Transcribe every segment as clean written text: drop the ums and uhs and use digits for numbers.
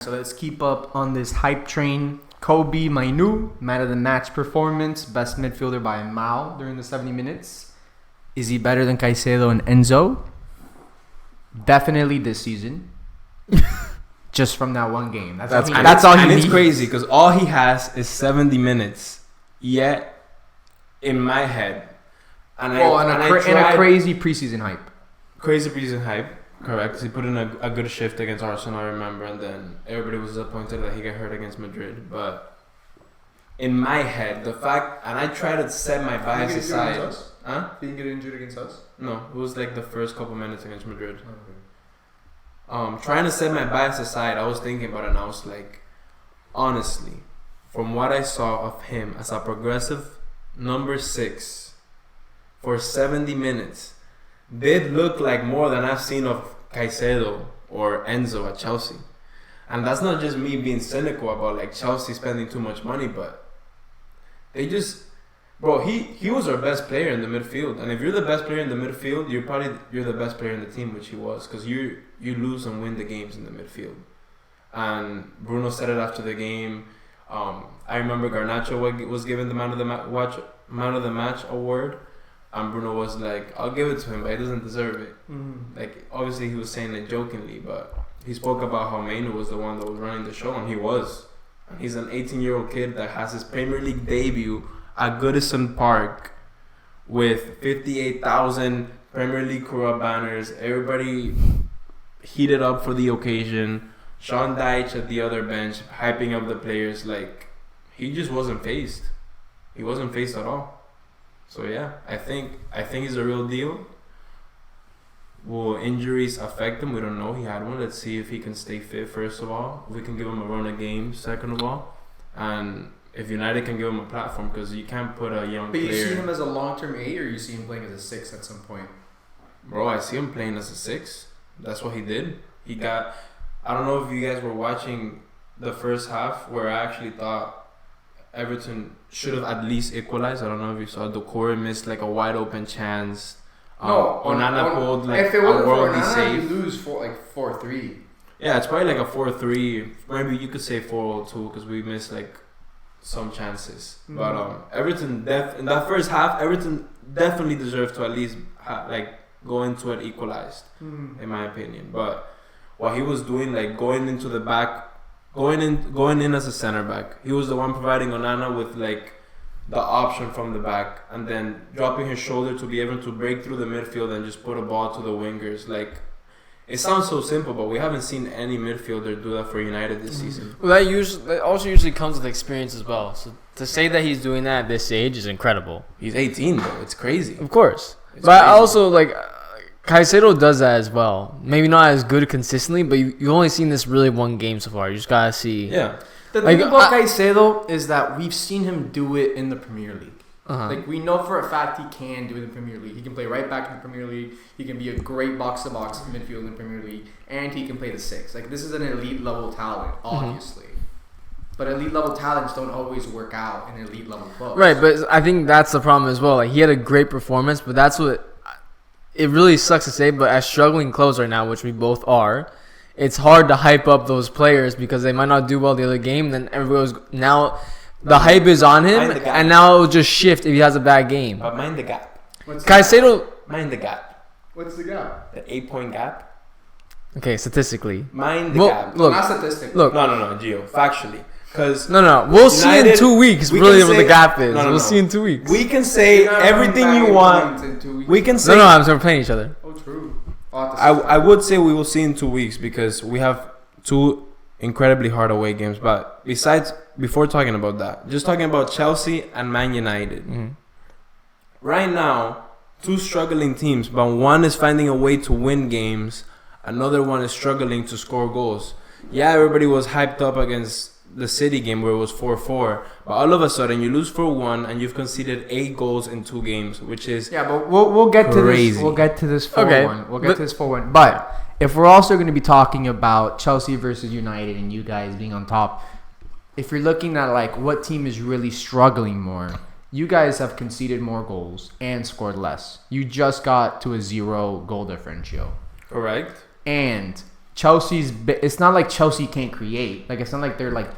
So let's keep up on this hype train. Kobe Mainoo, man of the match performance, best midfielder by a mile during the 70 minutes. Is he better than CAICEDO and ENZO? Definitely this season. Just from that one game. That's all he needs. It's crazy because all he has is 70 minutes. Yet, in my head, in a crazy preseason hype. Crazy preseason hype. Correct. He put in a good shift against Arsenal, I remember, and then everybody was disappointed that he got hurt against Madrid. But in my head, the fact, and I try to set my bias aside. Huh? Did he get injured against us? No, it was like the first couple minutes against Madrid. Okay. Trying to set my bias aside, I was thinking about it, and I was like, honestly, from what I saw of him as a progressive number 6 for 70 minutes, did look like more than I've seen of CAICEDO or ENZO at Chelsea. And that's not just me being cynical about like Chelsea spending too much money, but they just, bro, he was our best player in the midfield. And if you're the best player in the midfield, you're the best player in the team, which he was, because you lose and win the games in the midfield. And Bruno said it after the game. I remember Garnacho was given the man of the match award. And Bruno was like, I'll give it to him, but he doesn't deserve it. Mm-hmm. Like, obviously he was saying it jokingly, but he spoke about how Mainoo was the one that was running the show, and he was. And he's an 18-year-old kid that has his Premier League debut at Goodison Park with 58,000 Premier League Kura banners. Everybody heated up for the occasion. Sean Dyche at the other bench, hyping up the players. Like, he just wasn't phased. He wasn't phased at all. So yeah, I think he's a real deal. Will injuries affect him? We don't know. He had one. Let's see if he can stay fit, first of all. If we can give him a run of games, second of all. And if United can give him a platform, because you can't put a young player... But you see him as a long-term 8, or you see him playing as a 6 at some point? Bro, I see him playing as a 6. That's what he did. He got... I don't know if you guys were watching the first half, where I actually thought Everton should have at least equalized. I don't know if you saw Doucouré missed like a wide open chance. Onana pulled like if it wasn't a worldly for Onana, save. you lose 4-3. Yeah, it's probably like a 4-3. Maybe you could say 4-2 because we missed like some chances. Mm-hmm. But Everton in that first half, Everton definitely deserved to at least go into it equalized, in my opinion. But what he was doing, like going into the back. Going in as a center back. He was the one providing Onana with like the option from the back, and then dropping his shoulder to be able to break through the midfield and just put a ball to the wingers. Like, it sounds so simple, but we haven't seen any midfielder do that for United this season. Well, that also usually comes with experience as well. So to say that he's doing that at this age is incredible. He's 18 though. It's crazy. Of course, it's but crazy. Also like. CAICEDO does that as well. Maybe not as good consistently, but you've only seen this really one game so far. You just gotta see. Yeah. The thing about CAICEDO is that we've seen him do it in the Premier League. Uh-huh. Like, we know for a fact he can do it in the Premier League. He can play right back in the Premier League. He can be a great box-to-box midfield in the Premier League. And he can play the 6. Like, this is an elite-level talent, obviously. Mm-hmm. But elite-level talents don't always work out in elite-level clubs. Right, but I think that's the problem as well. Like, he had a great performance, but that's what... It really sucks to say, but as struggling clubs right now, which we both are, it's hard to hype up those players because they might not do well the other game. Then everybody goes, now the hype is on him, and now it will just shift if he has a bad game. But mind the gap. CAICEDO, mind the gap. What's the gap? The 8-point gap. Okay, statistically. Mind the gap. Look, not statistically. Look, no, Gio. Factually. No. We'll see in 2 weeks really what the gap is. We'll see in 2 weeks. We can say everything you want. We can say... No, I'm sorry, we're playing each other. Oh, true. I would say we will see in 2 weeks because we have 2 incredibly hard away games. But before talking about that, just talking about Chelsea and Man United. Mm-hmm. Right now, 2 struggling teams, but one is finding a way to win games. Another one is struggling to score goals. Yeah, everybody was hyped up against the City game where it was 4-4, but all of a sudden you lose 4-1 and you've conceded 8 goals in 2 games, which is but we'll get crazy. To this. We'll get to this 4-1. We'll get to this 4-1. But if we're also going to be talking about Chelsea versus United and you guys being on top, if you're looking at like what team is really struggling more, you guys have conceded more goals and scored less. You just got to a 0 goal differential. Correct. And It's not like Chelsea can't create. Like it's not like they're like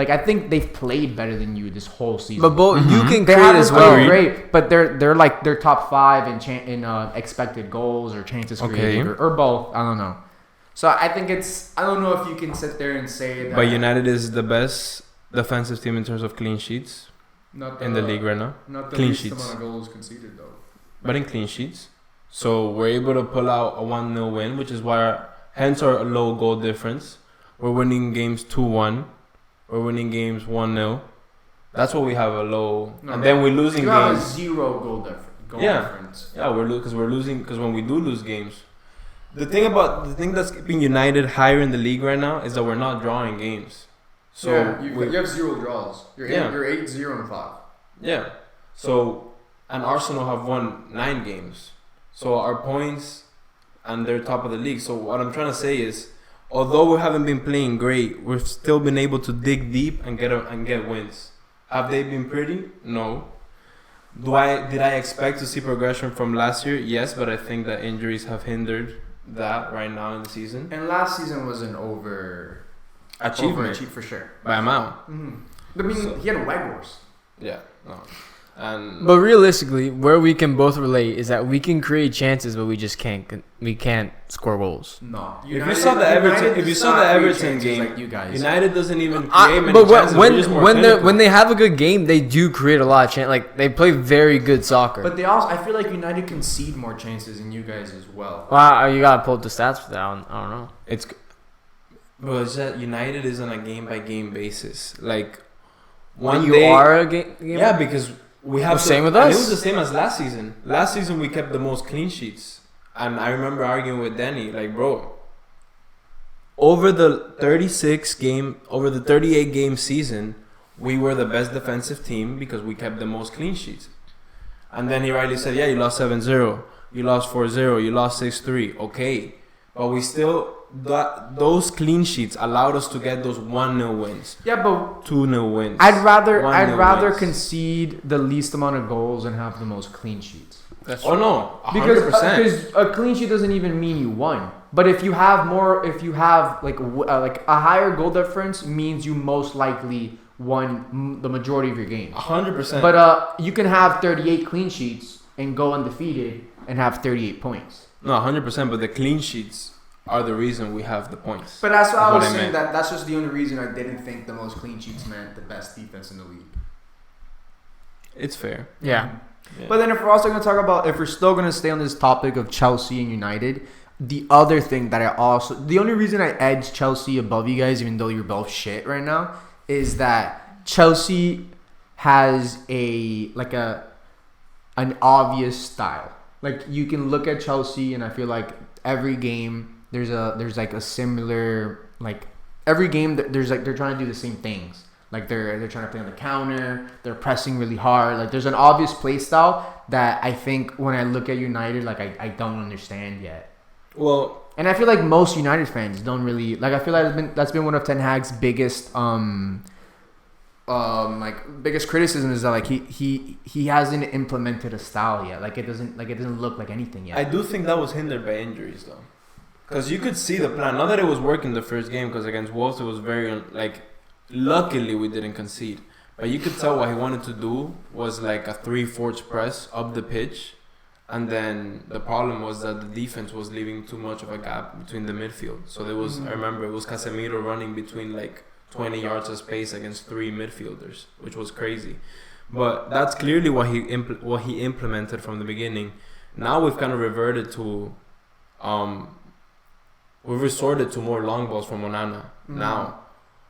I think they've played better than you this whole season. But both you can They create as well. Great, but they're top 5 in expected goals or chances created or both. I don't know. So I think I don't know if you can sit there and say that. But United is the best defensive team in terms of clean sheets in the league right now. Not the clean least sheets. amount of goals conceded though. But in clean sheets. So we're able to pull out a 1-0 win, which is why hence our low goal difference. We're winning games 2-1. We're winning games 1-0. That's what we have a low. And then we're losing you games. have a 0 goal difference. Yeah, we're losing because when we do lose games, the thing that's keeping United higher in the league right now is that we're not drawing games. So yeah, you have 0 draws. You're 8-0-5. Yeah. So and Arsenal have won 9 games. So our points and they're top of the league. So what I'm trying to say is, although we haven't been playing great, we've still been able to dig deep and get wins. Have they been pretty? No. Did I expect to see progression from last year? Yes, but I think that injuries have hindered that right now in the season. And last season was an achievement for sure. by a mile. Mm-hmm. I mean, he had a Weghorst. Yeah. No. But realistically, where we can both relate is that we can create chances, but we just can't. We can't score goals. No. If you saw the Everton game, like you guys. United doesn't even create many but chances. when they have a good game, they do create a lot of chances. Like they play very good soccer. But they also, I feel like United concede more chances than you guys as well. Wow, you gotta pull up the stats for that. I don't know. It's that United is on a game by game basis. Like are a game. Yeah, because. We have same with us. And it was the same as last season. Last season we kept the most clean sheets, and I remember arguing with Danny, like, bro, over the 38 game season, we were the best defensive team because we kept the most clean sheets. And then he rightly said, yeah, you lost 7-0, you lost 4-0, you lost 6-3, okay, but we still. Those clean sheets allowed us to get those 1-0 wins. Yeah, but 2-0 wins. I'd rather concede the least amount of goals and have the most clean sheets. That's true. No, 100%. Because a clean sheet doesn't even mean you won. But if you have like a higher goal difference means you most likely won the majority of your games. 100%. But you can have 38 clean sheets and go undefeated and have 38 points. No, 100%. But the clean sheets are the reason we have the points. But that's what I was saying. That's just the only reason I didn't think the most clean sheets meant the best defense in the league. It's fair. Yeah. But then if we're also going to talk about, if we're still going to stay on this topic of Chelsea and United, the other thing that the only reason I edge Chelsea above you guys, even though you're both shit right now, is that Chelsea has an obvious style. Like you can look at Chelsea and I feel like every game, there's like a similar, like every game there's like they're trying to do the same things. Like they're trying to play on the counter, they're pressing really hard. Like there's an obvious play style that I think when I look at United, like I don't understand yet. Well, and I feel like most United fans don't really like. I feel like that's been one of Ten Hag's biggest biggest criticism is that like he hasn't implemented a style yet. Like it doesn't look like anything yet. I do think that was hindered by injuries though, because you could see the plan. Not that it was working the first game, because against Wolves it was very luckily we didn't concede, but you could tell what he wanted to do was like a 3/4 press up the pitch, and then the problem was that the defense was leaving too much of a gap between the midfield. So there was I remember it was Casemiro running between like 20 yards of space against 3 midfielders, which was crazy. But that's clearly what he implemented from the beginning. Now we've kind of reverted to, we've resorted to more long balls from Onana now,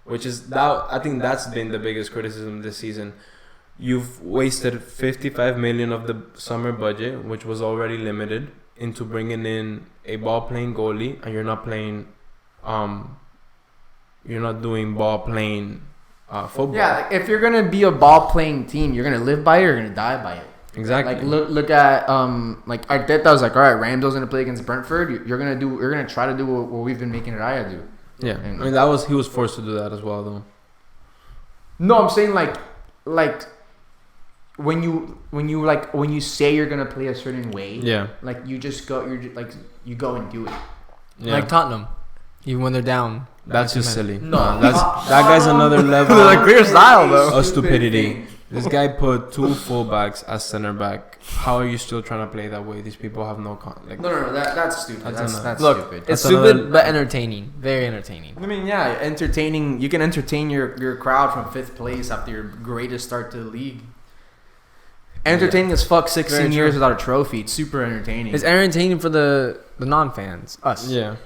which is that I think that's been the biggest criticism this season. You've wasted 55 million of the summer budget, which was already limited, into bringing in a ball-playing goalie, and you're not playing. You're not doing ball-playing football. Yeah, like if you're gonna be a ball-playing team, you're gonna live by it or you're gonna die by it. Exactly. Like look at like Arteta was like, all right, Ramsdale's gonna play against Brentford. You're gonna try to do what we've been making Raya do. Yeah, and, I mean he was forced to do that as well, though. No, I'm saying like when you say you're gonna play a certain way. Yeah. Like you go and do it. Yeah. Like Tottenham. even when they're down. That's just silly. No. That guy's another level Like clear style though. of stupidity. This guy put 2 fullbacks as center back. How are you still trying to play that way? These people have no No, that's stupid. That's Look, stupid. it's That's stupid another- but entertaining. Very entertaining. I mean, yeah, entertaining. You can entertain your crowd from 5th place after your greatest start to the league. Entertaining as fuck. 16 Very years true. without a trophy. It's super entertaining. It's entertaining for the non-fans, us. Yeah.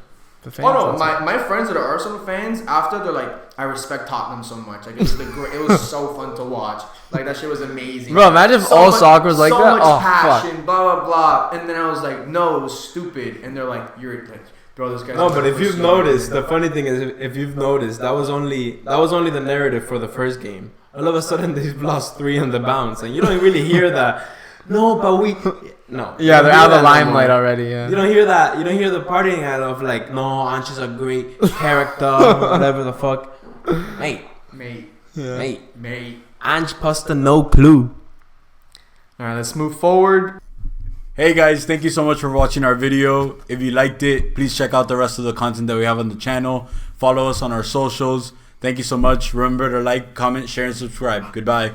The fans. Oh no, that's my friends that are Arsenal fans, after they're like, I respect Tottenham so much. Like it was so fun to watch. Like that shit was amazing. Bro, imagine if So all much- soccer was like so that. much Oh passion, fuck. blah blah blah. And then I was like, no, it was stupid. And they're like, you're like, bro, this guy. No, but if you've noticed, the funny thing is, if you've noticed, that was only the narrative for the first game. All of a sudden, they've lost 3 on the bounce, and you don't really hear that. No, but we. No. Yeah, You they're don't out of hear the that no limelight more. already. Yeah. You don't hear that. You don't hear the partying out of like, no, Ange is a great character, whatever the fuck. Mate, mate, Ange Pasta, no clue. All right, let's move forward. Hey guys, thank you so much for watching our video. If you liked it, please check out the rest of the content that we have on the channel. Follow us on our socials. Thank you so much. Remember to like, comment, share, and subscribe. Goodbye.